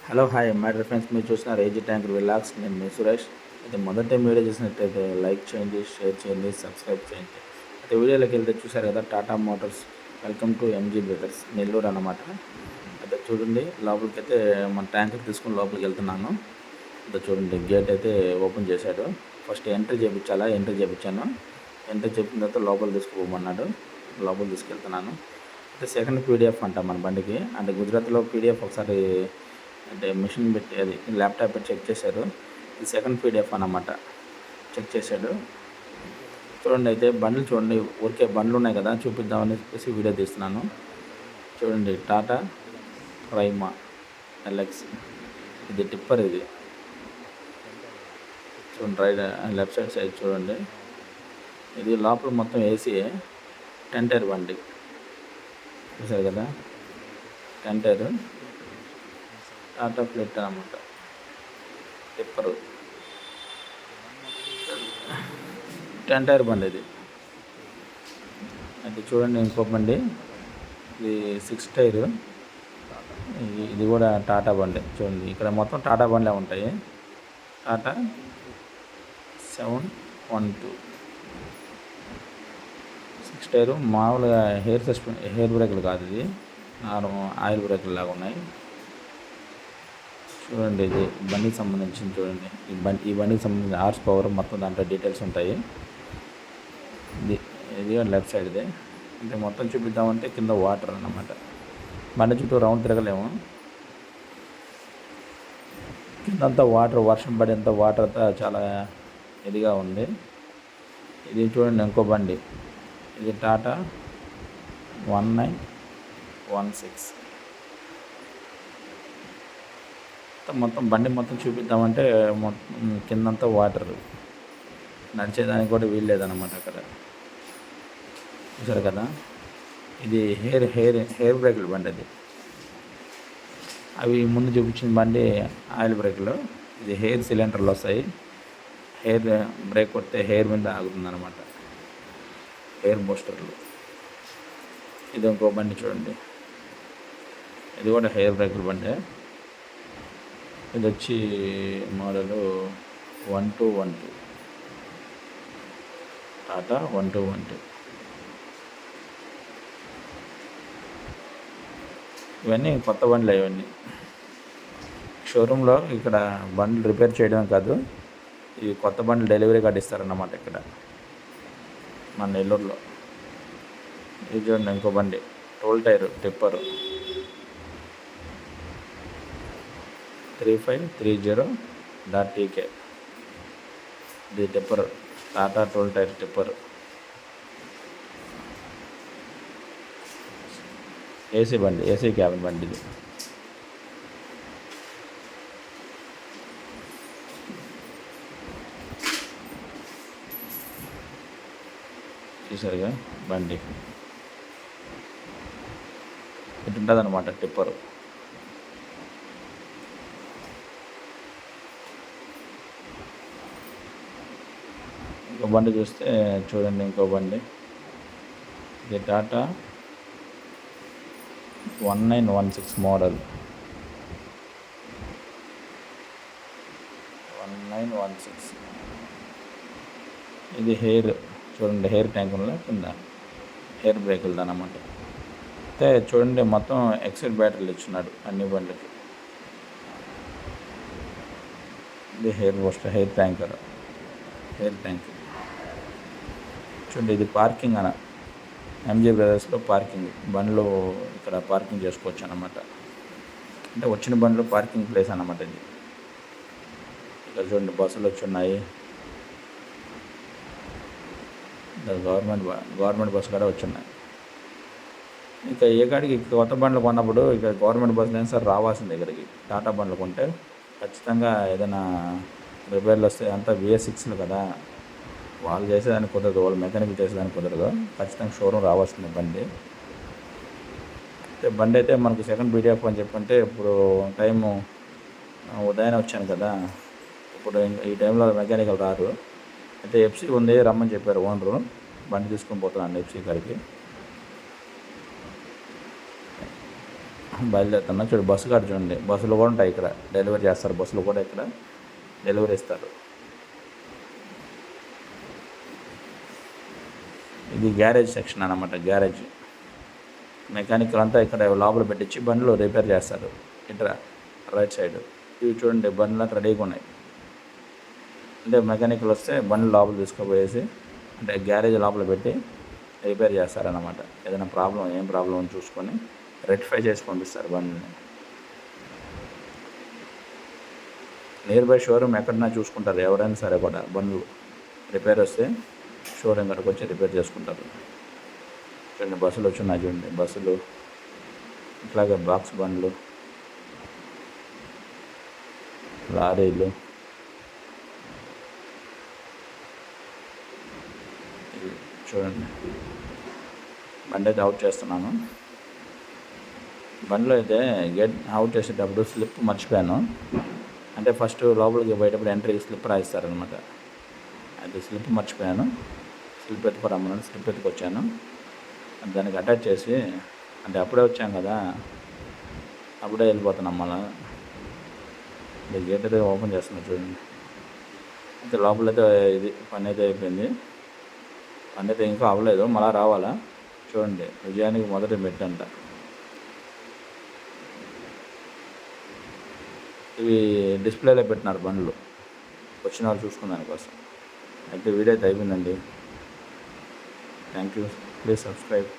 Hello hi my dear friends, మీరు చూస్తున్నారు AG tanker vlogs. నేను మీ సురేష్. అయితే మొదటి టైం వీడియో చూసినట్టయితే లైక్ చేయండి, షేర్ చేయండి, సబ్స్క్రైబ్ చేయండి. అయితే వీడియోలోకి వెళ్తే చూశారు కదా, Tata Motors welcome to MG brothers Nellore అన్నమాట. అయితే చూడండి, లోపలికి అయితే మన ట్యాంకర్ తీసుకుని లోపలికి వెళ్తున్నాను. అయితే చూడండి, గేట్ అయితే ఓపెన్ చేశాడు. ఫస్ట్ ఎంట్రీ చేయించాలా, ఎంట్రీ చేయించాను. ఎంట్రీ చెప్పిన తర్వాత లోపల తీసుకుపోమన్నాడు. లోపల తీసుకెళ్తున్నాను. అయితే సెకండ్ పీడిఎఫ్ అంట మన బండికి. అంటే గుజరాత్లో పీడిఎఫ్ ఒకసారి అంటే మిషన్ పెట్టి అది ల్యాప్టాప్ పెట్టి చెక్ చేశారు. ఇది సెకండ్ పీడిఎఫ్ అన్నమాట. చెక్ చేశాడు. చూడండి, అయితే బండ్లు చూడండి, ఊరికే బండ్లు ఉన్నాయి కదా, చూపిద్దామని చెప్పేసి వీడియో తీస్తున్నాను. చూడండి, టాటా రైమా ఎల్ఎక్స్, ఇది టిప్పర్. ఇది చూడండి, లెఫ్ట్ సైడ్ చూడండి. ఇది లోపల మొత్తం ఏసీ, 10 టైర్ బండి. చూసారు కదా, 10 టైర్ టాటా ప్లేట్ అన్నమాట, టిప్పరు, 10 టైర్ బండి ఇది. అయితే చూడండి, ఇంకో బండి, ఇది 6 టైరు. ఇది కూడా టాటా బండి. చూడండి, ఇక్కడ మొత్తం టాటా బండ్లే ఉంటాయి. టాటా 712 6 టైరు. మామూలుగా హెయిర్ బ్రేకులు కాదు, ఇది నార్మల్ ఆయిల్ బ్రేకులు లాగా ఉన్నాయి. చూడండి, ఇది బండికి సంబంధించింది. చూడండి, ఈ బండికి సంబంధించిన హార్స్ పవర్ మొత్తం దాంట్లో డీటెయిల్స్ ఉంటాయి. ఇది లెఫ్ట్ సైడ్ ఇదే. అంటే మొత్తం చూపిద్దామంటే కింద వాటర్ అన్నమాట. బండి చుట్టూ రౌండ్ తిరగలేము, కిందంతా వాటర్, వర్షం పడేంత వాటర్ అంతా చాలా ఇదిగా ఉంది. ఇది చూడండి, ఇంకో బండి, ఇది టాటా 1916. మొత్తం బండి మొత్తం చూపిద్దామంటే మొత్తం కిందంతా వాటర్, నడిచేదానికి కూడా వీల్లేదన్నమాట అక్కడ. చూసారు కదా, ఇది హెయిర్ బ్రేకులు బండి. అది అవి ముందు చూపించిన బండి ఆయిల్ బ్రేకులు. ఇది హెయిర్ సిలిండర్లు వస్తాయి. హెయిర్ బ్రేక్ కొడితే హెయిర్ మీద ఆగుతుంది అనమాట, హెయిర్ బూస్టర్లు. ఇది ఇంకో బండి చూడండి, ఇది కూడా హెయిర్ బ్రేకుల బండి. ఇది వచ్చి మోడలు 1212, టాటా 1212. ఇవన్నీ కొత్త బండ్లు. ఇవన్నీ షోరూంలో ఇక్కడ బండ్లు రిపేర్ చేయడం కాదు, ఇవి కొత్త బండ్లు డెలివరీ కార్డు ఇస్తారన్నమాట ఇక్కడ మన నెల్లూరులో. ఇది చూడండి, ఇంకో బండి, 12 టైరు టిప్పరు, 3530.TK. ఇది tipper, Tata 12 tyre tipper. AC బండి, ఏసీ క్యాబిన్ బండి ఇది. చూసారుగా బండి ఇటు ఉంటుంది అనమాట, టిప్పరు. ఇంకో బండి చూస్తే చూడండి, ఇంకో బండి, ఇది టాటా 1916 మోడల్, 1916. ఇది హెయిర్ చూడండి, హెయిర్ ట్యాంకుల్లో కింద హెయిర్ బ్రేకులు అన్నమాట. అయితే చూడండి, మొత్తం ఎక్సైడ్ బ్యాటరీలు ఇచ్చున్నాడు అన్ని బండ్లకి. ఇది హెయిర్ బూస్టర్, హెయిర్ ట్యాంక్. చూడండి, ఇది పార్కింగ్ అన్న, ఎంజీ బ్రదర్స్లో పార్కింగ్. బండ్లు ఇక్కడ పార్కింగ్ చేసుకోవచ్చు అన్నమాట. అంటే వచ్చిన బండ్లు పార్కింగ్ ప్లేస్ అన్నమాట ఇది. ఇక్కడ చూడండి, బస్సులు వచ్చి ఉన్నాయి. గవర్నమెంట్ బస్సు కూడా వచ్చున్నాయి. ఇంకా ఏ కాడికి కొత్త బండ్లు కొన్నప్పుడు ఇక గవర్నమెంట్ బస్సులు అయినా సరే రావాల్సింది ఇక్కడికి. టాటా బండ్లు కొంటే ఖచ్చితంగా ఏదైనా రిపేర్లు వస్తే, అంతా VS6లు కదా, వాళ్ళు చేసేదానికి కుదరదు, వాళ్ళు మెకానిక్ చేసేదానికి కుదరదు. ఖచ్చితంగా షోరూమ్ రావాల్సింది బండి. బండి అయితే మనకు సెకండ్ పీడిఎఫ్ అని చెప్పంటే, ఇప్పుడు టైము ఉదయాన్నే వచ్చాను కదా, ఇప్పుడు ఈ టైంలో మెకానికల్ రారు. అయితే FC ఉంది, రమ్మని చెప్పారు ఓనరు. బండి తీసుకొని పోతున్నాను FC కాడికి. బయలుదేరుతున్నా. చూడు బస్సు కాడ చూడండి, బస్సులు కూడా ఉంటాయి ఇక్కడ, డెలివరీ చేస్తారు. బస్సులు కూడా ఇక్కడ డెలివరీ ఇస్తారు. ఇది గ్యారేజ్ సెక్షన్ అన్నమాట. గ్యారేజ్ మెకానికల్ అంతా ఇక్కడ లోపల పెట్టించి బండ్లు రిపేర్ చేస్తారు. ఇక్కడ రైట్ సైడ్ ఇవి చూడండి, బండ్లు రెడీగా ఉన్నాయి. అంటే మెకానికల్ వస్తే బండ్లు లోపల తీసుకుపోయేసి అంటే గ్యారేజ్ లోపల పెట్టి రిపేర్ చేస్తారన్నమాట. ఏదైనా ఏం ప్రాబ్లం అని చూసుకొని రెక్టిఫై చేసి పంపిస్తారు బండిని. నియర్ బై షోరూమ్ ఎక్కడైనా చూసుకుంటారు ఎవరైనా సరే కూడా. బండ్లు రిపేర్ వస్తే షోరూమ్ కాడికి వచ్చి రిపేర్ చేసుకుంటారు. చూడండి బస్సులు వచ్చున్నాయి, చూడండి బస్సులు, ఇట్లాగే బాక్స్ బండ్లు, లారీలు. చూడండి బండి అయితే అవుట్ చేస్తున్నాను. బండిలో అయితే గేట్ అవుట్ చేసేటప్పుడు స్లిప్ మర్చిపోయాను. అంటే ఫస్ట్ లోపలికి పోయేటప్పుడు ఎంట్రీకి స్లిప్ రాయిస్తారనమాట. అది స్లిప్ మర్చిపోయాను. స్లిప్ ఎత్తుకురమ్మన్నాను, స్లిప్ ఎత్తుకొచ్చాను. దానికి అటాచ్ చేసి అంటే అప్పుడే వచ్చాం కదా, అప్పుడే వెళ్ళిపోతున్నాం. మళ్ళీ గేట్ అయితే ఓపెన్ చేస్తున్నాను చూడండి. అయితే లోపలైతే ఇది పని అయితే అయిపోయింది. పని అయితే ఇంకా అవ్వలేదు, మళ్ళీ రావాలా. చూడండి విజయానికి మొదటి మెట్టంట. ఇవి డిస్ప్లేలో పెట్టినారు బండ్లు, వచ్చిన వాళ్ళు చూసుకున్న దానికోసం. అయితే వీడియో అయితే అయిపోయిందండి. Thank you, please subscribe.